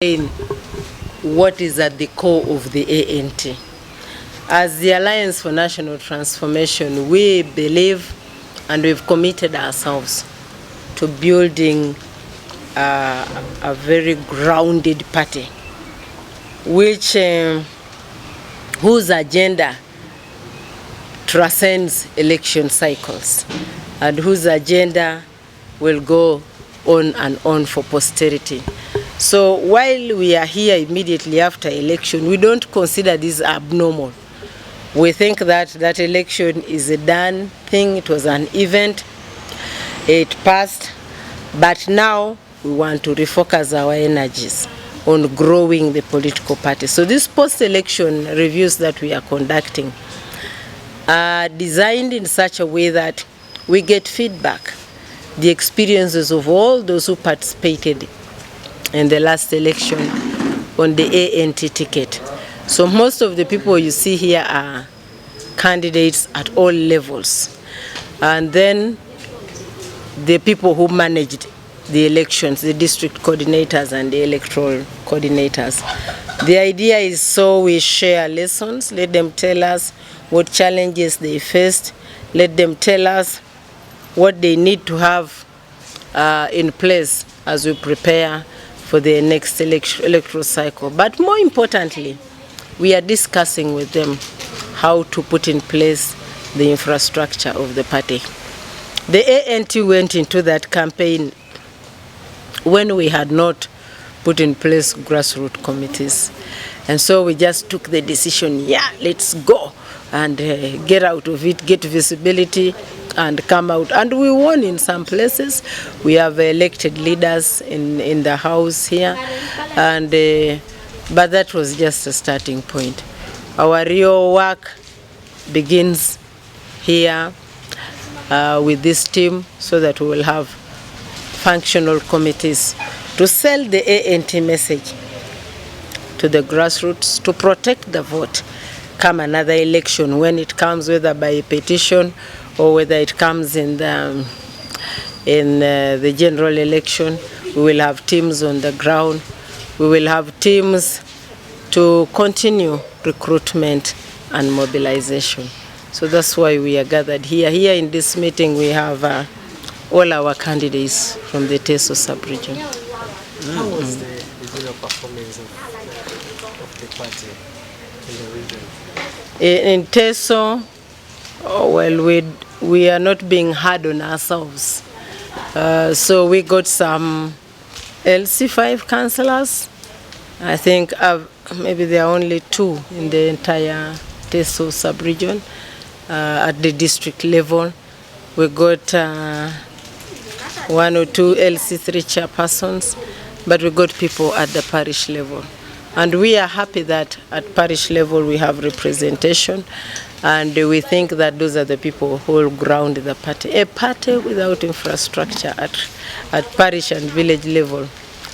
What is at the core of the ANT. As the Alliance for National Transformation, we believe and we've committed ourselves to building a very grounded party, which whose agenda transcends election cycles and whose agenda will go on and on for posterity. So while we are here immediately after election, we don't consider this abnormal. We think that that election is a done thing. It was an event. It passed. But now we want to refocus our energies on growing the political party. So these post-election reviews that we are conducting are designed in such a way that we get feedback, the experiences of all those who participated in the last election on the ANT ticket. So most of the people you see here are candidates at all levels. And then the people who managed the elections, the district coordinators and the electoral coordinators. The idea is so we share lessons, let them tell us what challenges they faced, let them tell us what they need to have in place as we prepare for the next electoral cycle. But more importantly, we are discussing with them how to put in place the infrastructure of the party. The ANT went into that campaign when we had not put in place grassroots committees. And so we just took the decision, yeah, let's go and get out of it, get visibility and come out. And we won in some places. We have elected leaders in the house here. And but that was just a starting point. Our real work begins here with this team so that we will have functional committees to sell the ANT message to the grassroots, to protect the vote come another election, when it comes, whether by a petition or whether it comes in the general election. We will have teams on the ground. We will have teams to continue recruitment and mobilization. So that's why we are gathered here. Here in this meeting we have all our candidates from the Teso sub-region. How was the general performance of the party in the region? In Teso, well, we are not being hard on ourselves. So we got some LC5 councillors. I think maybe there are only 2 in the entire Teso sub-region at the district level. We got 1 or 2 LC3 chairpersons, but we got people at the parish level. And we are happy that at parish level we have representation, and we think that those are the people who will ground the party. A party without infrastructure at parish and village level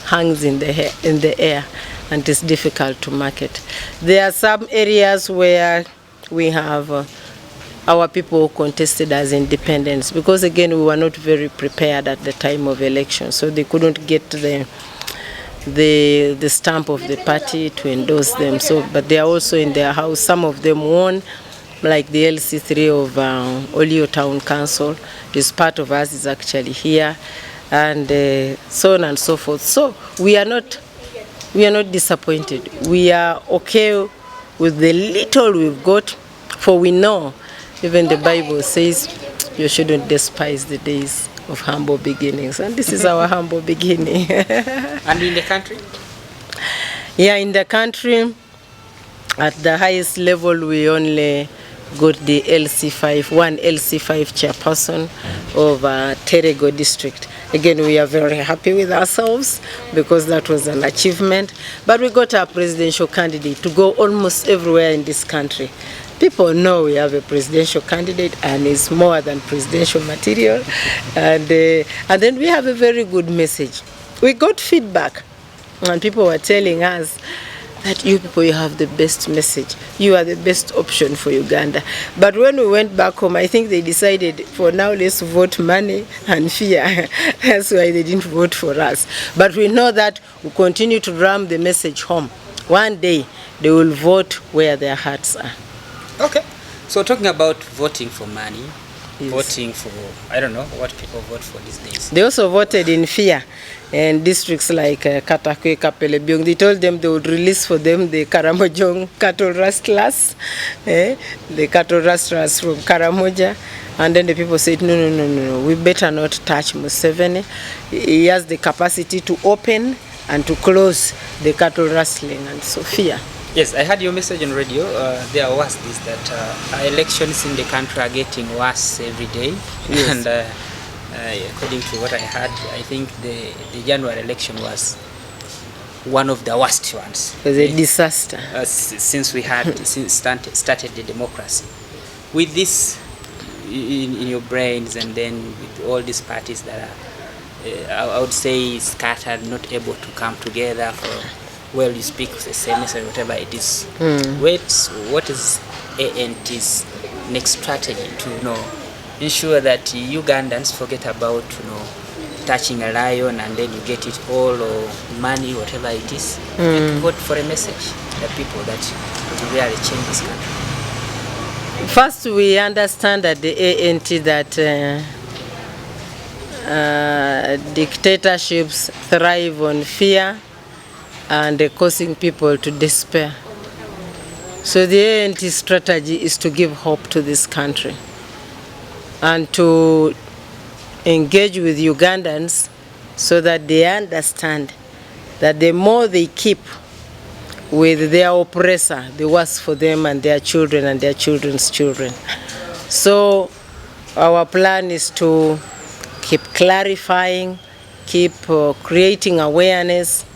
hangs in the air and is difficult to market. There are some areas where we have our people who contested as independents, because again we were not very prepared at the time of election, so they couldn't get the stamp of the party to endorse them. So, but they are also in their house. Some of them won, like the LC3 of Olio Town Council is part of us, is actually here, and so on and so forth. So we are not disappointed. We are okay with the little we've got, for we know even the Bible says you shouldn't despise the days of humble beginnings, and this is our humble beginning. And in the country? Yeah, in the country, at the highest level, we only got the LC5, one LC5 chairperson of Terego district. Again, we are very happy with ourselves because that was an achievement. But we got our presidential candidate to go almost everywhere in this country. People know we have a presidential candidate and it's more than presidential material. And then we have a very good message. We got feedback and people were telling us that you people, you have the best message. You are the best option for Uganda. But when we went back home, I think they decided for now let's vote money and fear. That's why they didn't vote for us. But we know that we continue to ram the message home. One day they will vote where their hearts are. Okay. So talking about voting for money, Yes. voting for, I don't know what people vote for these days. They also voted in fear. And districts like Katakwe, Kapelebyong, they told them they would release for them the Karamojong cattle rustlers, the cattle rustlers from Karamoja. And then the people said, no, we better not touch Museveni. He has the capacity to open and to close the cattle rustling and so fear. Yes, I heard your message on radio. There was this that elections in the country are getting worse every day. Yes. And according to what I heard, I think the January election was one of the worst ones. It was a disaster. Since we had started the democracy. With this in your brains, and then with all these parties that are, I would say, scattered, not able to come together for, well, you speak the same message, whatever it is. What is ANT's next strategy to ensure that Ugandans forget about touching a lion and then you get it all, or money, whatever it is, and to vote for a message to the people that will really change this country? First, we understand at the ANT that dictatorships thrive on fear and causing people to despair. So the ANT strategy is to give hope to this country and to engage with Ugandans so that they understand that the more they keep with their oppressor, the worse for them and their children and their children's children. So our plan is to keep clarifying, keep creating awareness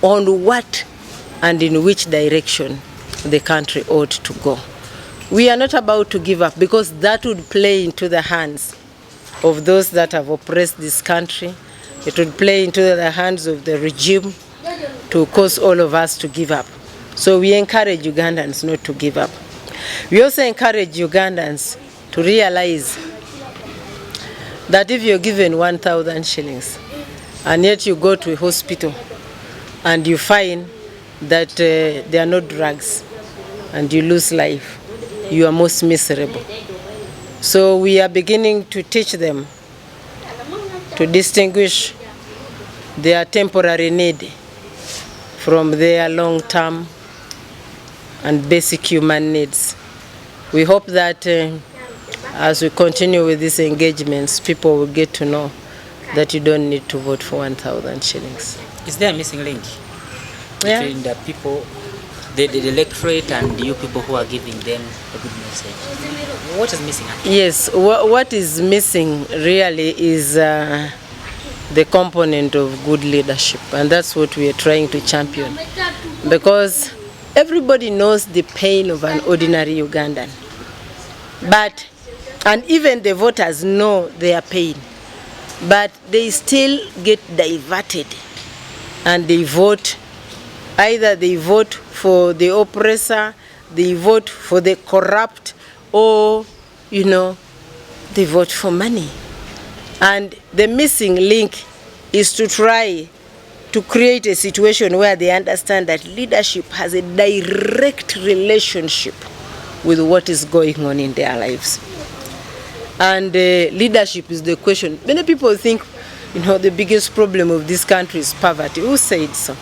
on what and in which direction the country ought to go. We are not about to give up, because that would play into the hands of those that have oppressed this country. It would play into the hands of the regime to cause all of us to give up. So we encourage Ugandans not to give up. We also encourage Ugandans to realize that if you're given 1,000 shillings and yet you go to a hospital and you find that there are no drugs and you lose life, you are most miserable. So we are beginning to teach them to distinguish their temporary need from their long-term and basic human needs. We hope that as we continue with these engagements, people will get to know that you don't need to vote for 1,000 shillings. Is there a missing link between the people, the electorate, and you people who are giving them a good message? What is missing? Yes, what is missing really is the component of good leadership, and that's what we are trying to champion, because everybody knows the pain of an ordinary Ugandan, and even the voters know their pain, but they still get diverted and they vote. Either they vote for the oppressor, they vote for the corrupt, or they vote for money. And the missing link is to try to create a situation where they understand that leadership has a direct relationship with what is going on in their lives. And leadership is the question. Many people think, the biggest problem of this country is poverty. Who said so?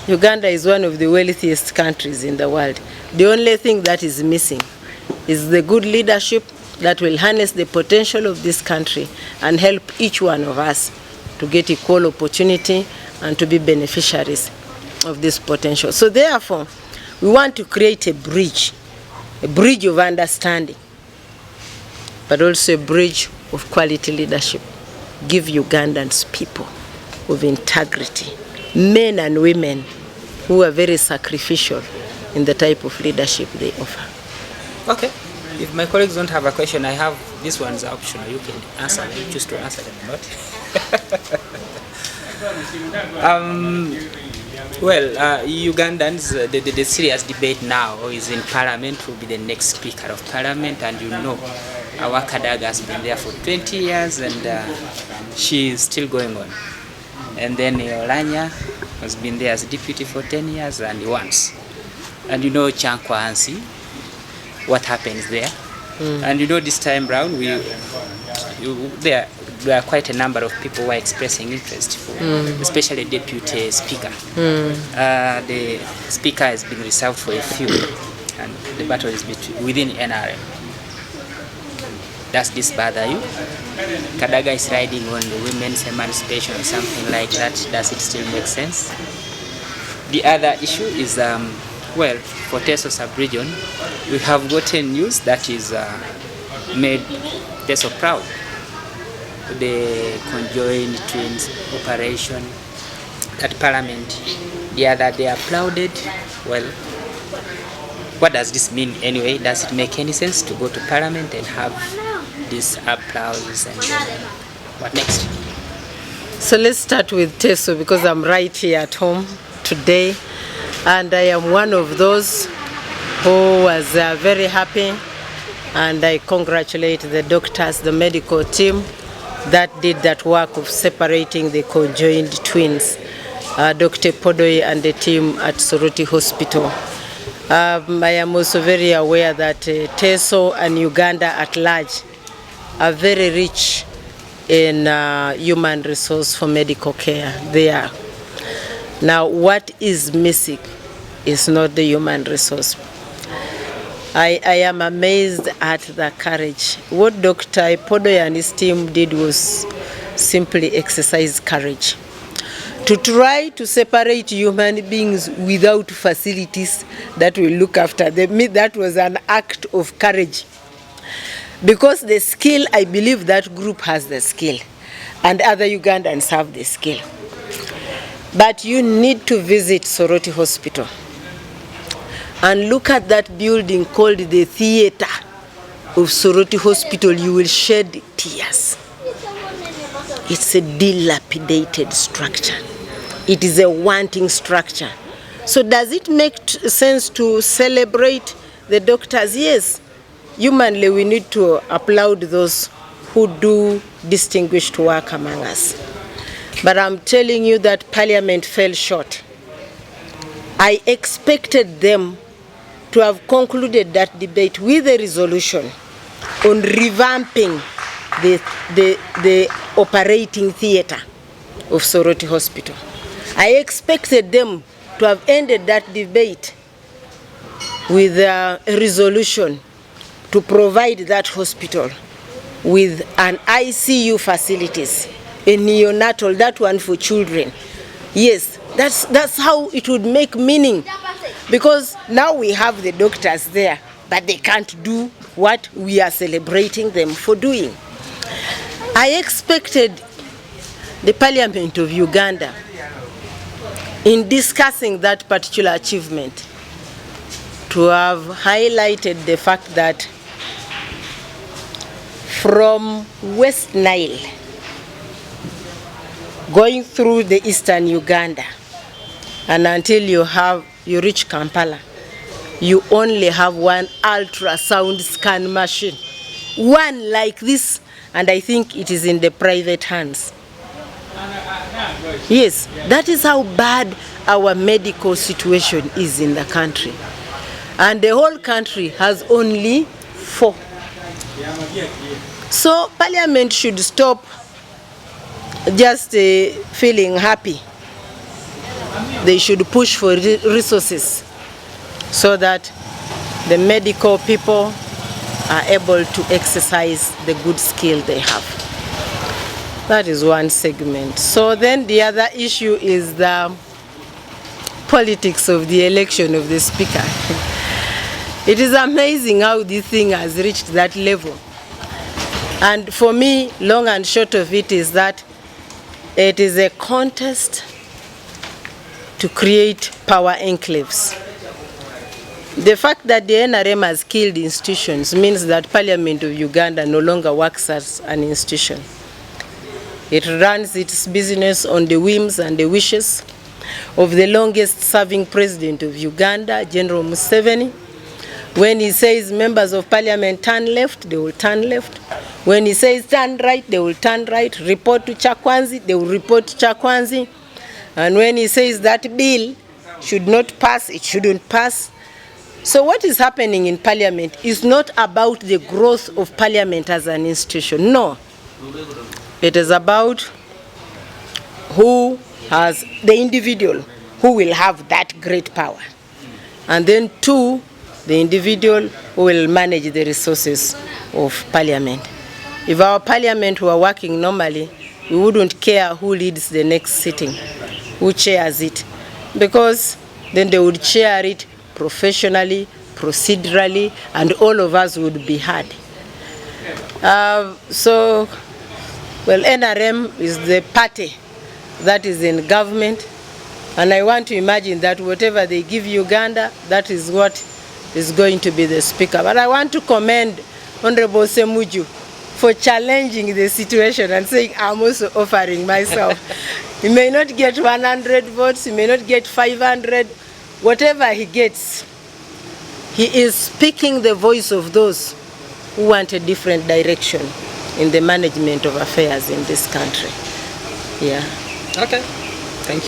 Uganda is one of the wealthiest countries in the world. The only thing that is missing is the good leadership that will harness the potential of this country and help each one of us to get equal opportunity and to be beneficiaries of this potential. So therefore, we want to create a bridge of understanding, but also a bridge of quality leadership. Give Ugandans people of integrity, men and women who are very sacrificial in the type of leadership they offer. Okay. If my colleagues don't have a question, I have this one's optional. You can answer them, choose to answer them or not. Well, Ugandans, the serious debate now is in Parliament, who will be the next Speaker of Parliament, and you know, our Kadaga has been there for 20 years and she is still going on. And then Olanya has been there as Deputy for 10 years and once. And you know Chankwa Hansi, what happens there. And you know this time round, there are quite a number of people who are expressing interest for, especially Deputy Speaker. The Speaker has been reserved for a few, and the battle is within NRM. Does this bother you? Kadaga is riding on the women's emancipation or something like that. Does it still make sense? The other issue is, well, for Teso sub-region, we have gotten news that is made Teso proud. The conjoined twins operation at Parliament the other day applauded. Well, what does this mean anyway? Does it make any sense to go to Parliament and have this applause, and what next? So let's start with Teso, because I'm right here at home today, and I am one of those who was very happy, and I congratulate the doctors, the medical team that did that work of separating the conjoined twins, Dr. Podoi and the team at Soroti Hospital. I am also very aware that Teso and Uganda at large are very rich in human resource for medical care there. Now, what is missing is not the human resource. I am amazed at the courage. What Dr. Podoi and his team did was simply exercise courage. To try to separate human beings without facilities that will look after them, that was an act of courage. Because the skill, I believe that group has the skill, and other Ugandans have the skill. But you need to visit Soroti Hospital and look at that building called the theater of Soroti Hospital. You will shed tears. It's a dilapidated structure. It is a wanting structure. So does it make sense to celebrate the doctors? Yes. Humanly, we need to applaud those who do distinguished work among us. But I'm telling you that Parliament fell short. I expected them to have concluded that debate with a resolution on revamping the operating theater of Soroti Hospital. I expected them to have ended that debate with a resolution to provide that hospital with an ICU facilities, a neonatal, that one for children. Yes, that's how it would make meaning, because now we have the doctors there, but they can't do what we are celebrating them for doing. I expected the Parliament of Uganda, in discussing that particular achievement, to have highlighted the fact that from West Nile, going through the eastern Uganda, and until you reach Kampala, you only have one ultrasound scan machine. One like this, and I think it is in the private hands. Yes, that is how bad our medical situation is in the country. And the whole country has only 4. So Parliament should stop just feeling happy. They should push for resources so that the medical people are able to exercise the good skill they have. That is one segment. So then the other issue is the politics of the election of the speaker. It is amazing how this thing has reached that level. And for me, long and short of it is that it is a contest to create power enclaves. The fact that the NRM has killed institutions means that Parliament of Uganda no longer works as an institution. It runs its business on the whims and the wishes of the longest serving president of Uganda, General Museveni. When he says members of parliament turn left, they will turn left. When he says turn right, they will turn right. Report to Chakwanzi, they will report to Chakwanzi. And when he says that bill should not pass, it shouldn't pass. So what is happening in parliament is not about the growth of parliament as an institution. No. It is about who has the individual who will have that great power. And then two, the individual who will manage the resources of parliament. If our parliament were working normally, we wouldn't care who leads the next sitting, who chairs it, because then they would chair it professionally, procedurally, and all of us would be heard. Well, NRM is the party that is in government, and I want to imagine that whatever they give Uganda, that is what is going to be the speaker. But I want to commend Honorable Semuju for challenging the situation and saying, I'm also offering myself. He may not get 100 votes, he may not get 500, whatever he gets, he is speaking the voice of those who want a different direction in the management of affairs in this country. Yeah. Okay.